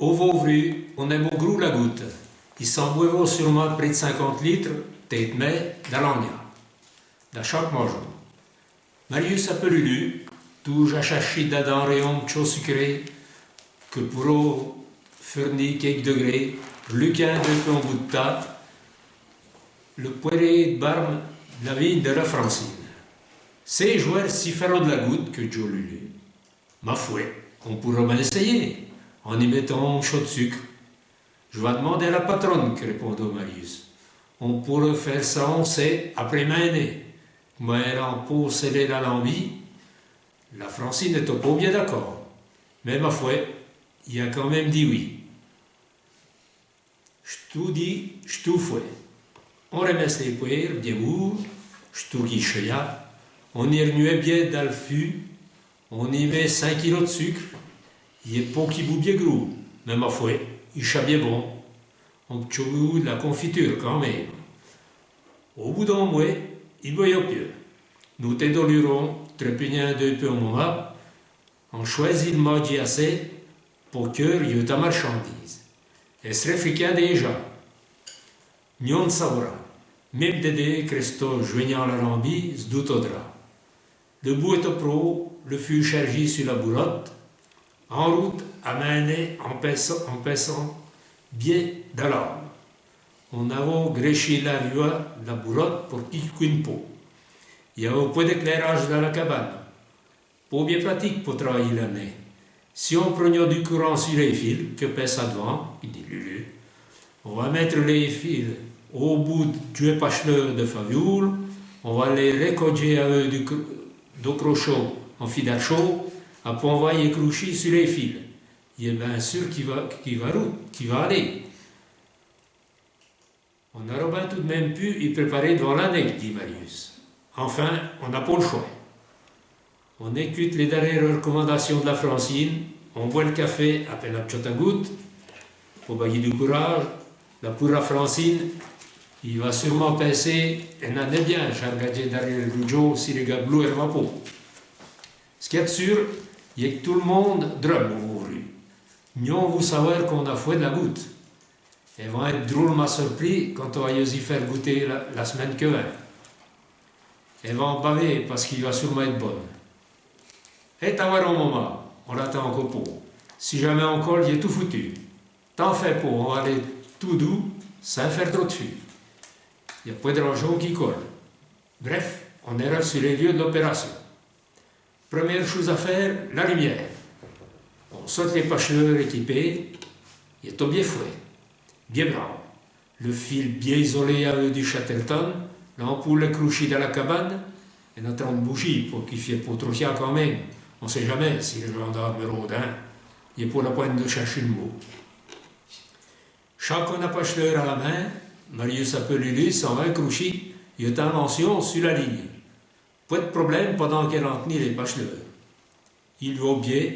Au Vauvru, on aime au gros la goutte. Il s'en boiva sûrement près de 50 litres, peut-être mais, d'Alagna, de chaque maison. Marius a pelulu, tout j'achachi d'adam réon chaud sucré, que pour fournir quelques degrés, Luquin de peu en bout de table, le poiré de barbe, la vigne de la Francine. C'est joueur si ferro de la goutte que Joe Lulu. Ma foi, on pourra bien essayer, en y mettant un chaud de sucre. Je vais demander à la patronne, que répondit Marius. On pourrait faire ça, on sait, après mainer. Mais elle en pour sceller la lambie. La Francine n'est pas bien d'accord. Mais ma foi, il a quand même dit oui. Je tout dis, je tout fais. On remesse les poires, bien mûrs, je tout qui chéa. On y renuait bien dans le fût. On y met 5 kilos de sucre. Il est pas qui bout bien gros. Mais ma foi, il chat bien bon. On peut de la confiture quand même. Au bout d'un mois, il boit pieux. Nous t'édolurons, trépignant deux peu au moment, on choisit le maudit assez pour que il y ait ta marchandise. Et serait friquant déjà. Nyon saura. Même dédé, Christo, joignant la lambie, se doutodra. Le bout est au pro, le fût chargé sur la bourotte, en route, à maner, en paissant, bien dans l'arbre. On avait gréché la voie, la bourotte pour qu'il couine peau. Il y avait un peu d'éclairage dans la cabane. Pas bien pratique pour travailler l'année. Si on prenait du courant sur les fils, que pèse à devant, il dit Lulu, on va mettre les fils au bout du pacheleur de favioule, on va les récoger avec du crochet en fil chaud, après on va y accrocher sur les fils. Il est bien sûr qu'il va aller. On aurait bien tout de même pu y préparer devant l'année, dit Marius. Enfin, on n'a pas le choix. On écoute les dernières recommandations de la Francine, on boit le café après la petite goutte, pour bailler du courage. La pour la Francine, il va sûrement penser, elle en est bien, j'ai regardé derrière le rougeau si les gars bleus et pas. Ce qui est sûr, il y a que tout le monde drôle au Vauvru. Nous, on veut savoir qu'on a fait de la goutte. Elles vont être drôlement surpris quand on va y faire goûter la semaine que vient. Elles vont baver parce qu'il va sûrement être bonne. Et à voir un moment, on l'attend encore pour. Si jamais on colle, il est tout foutu. T'en fais pas, on va aller tout doux, sans faire trop de fût. Il n'y a pas de rangeon qui colle. Bref, on ira sur les lieux de l'opération. Première chose à faire, la lumière. On saute les pacheleurs équipés, il est tout bien fouet, bien blanc. Le fil bien isolé avec du Chatterton, l'ampoule accrochée dans la cabane, et notre bougie pour qu'il ne fasse pas trop chiant quand même. On ne sait jamais si le gendarme rôde, hein. Il est pour la pointe de chercher le mot. Chacun a pacheleur à la main, Marius appelle Lulu, s'en va accrocher, il est en mention sur la ligne. Pas de problème pendant qu'elle en tenait les pacheleurs. Il va bien,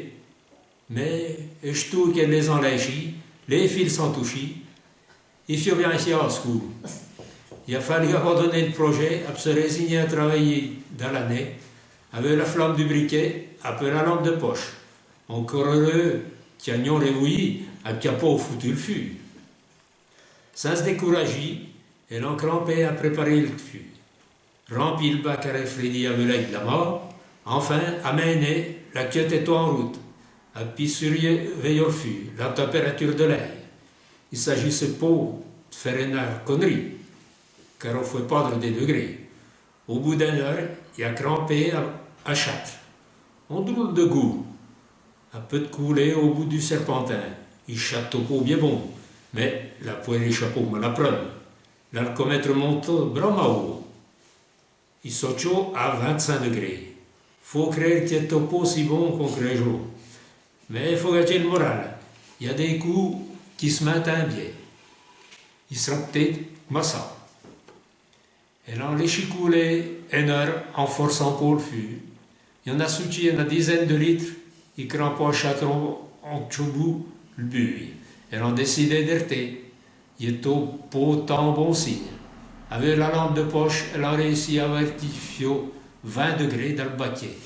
mais je trouve qu'elle les enlèche, les fils sont touchés, il faut bien ici en secours. Il a fallu abandonner le projet, à se résigner à travailler dans l'année, avec la flamme du briquet, après la lampe de poche. Encore heureux qui a non réveillé, à qui a pas foutu le fût. Sans se décourager, elle en crampait à préparer le fût. Remplit le bac à réfléchir avec l'aigle de la mort, enfin, à mener, la queue était en route. À puis surveiller le fût, la température de l'air. Il s'agissait pas de faire une connerie, car on ne fait pas des degrés. Au bout d'une heure, il a crampé à châtre. On drôle de goût. Un peu de coulée au bout du serpentin. Il chatte au pot bien bon, mais la poêle et chapeau me la prennent. L'alcomètre monte vraiment haut. Il saute chaud à 25 degrés. Faut créer qu'il est pas si bon qu'on crée chaud. Mais il faut gâter le moral. Il y a des coups qui se maintiennent bien. Il sera peut-être massa. Elle en l'échicoulé une heure en forçant pour le fût. Il y en a soutenu une dizaine de litres. Il crampe au château en choubou le but. Elle en décidé d'arrêter. Il est au pot tant bon signe. Avec la lampe de poche, elle a réussi à vertifier 20 degrés dans le baquet.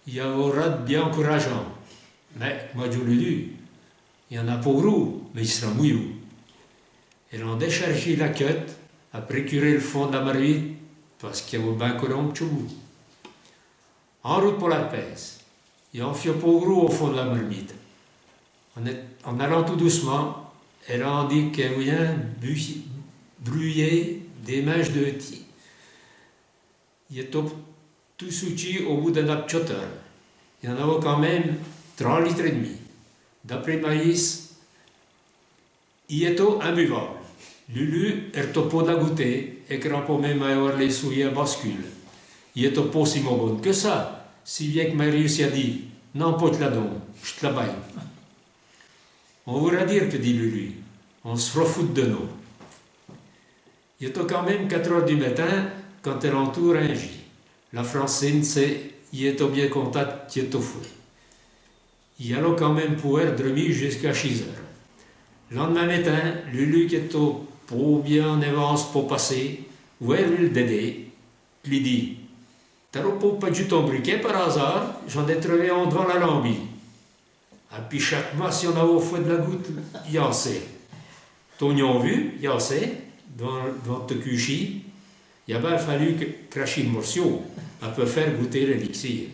Il y a un rat bien encourageant. Mais, moi je l'ai dit, Il y en a pour vous, mais il sera mouillou. Elle en déchargé la queue, après curer le fond de la marmite, parce qu'il y a au bain colombe tchoubou. En route pour la pèse. Il en fit pour vous au fond de la marmite. En allant tout doucement, elle en dit qu'il y a brûlé des mèches de thé. Il est tout souci au bout d'un apchotter. Il y en avait quand même 3 litres et demi. D'après maïs, il est imbuvable. Lulu est au pot de la goûter et crampo même à avoir les souillés à bascule. Il est pas si bon que ça, si bien que Marius a dit non, pas de la don, je te la baille. On voudra dire que dit Lulu, on se refoute de nous. Il est quand même 4 heures du matin quand elle entoure un J. La Francine sait, il est au bien contact qui est au fouet. Il y a là quand même pour être dormi jusqu'à 6 heures. Le lendemain matin, Lulu qui est au pour bien en avance pour passer, où elle le dédé, lui dit t'as pas du ton briquet par hasard, j'en ai trouvé un devant la lambie. Et puis chaque mois, si on a au fouet de la goutte, il y a assez. T'en as vu, il y a assez, dans te cuchi, il a bien fallu cracher le morceau, à peut faire goûter l'élixir.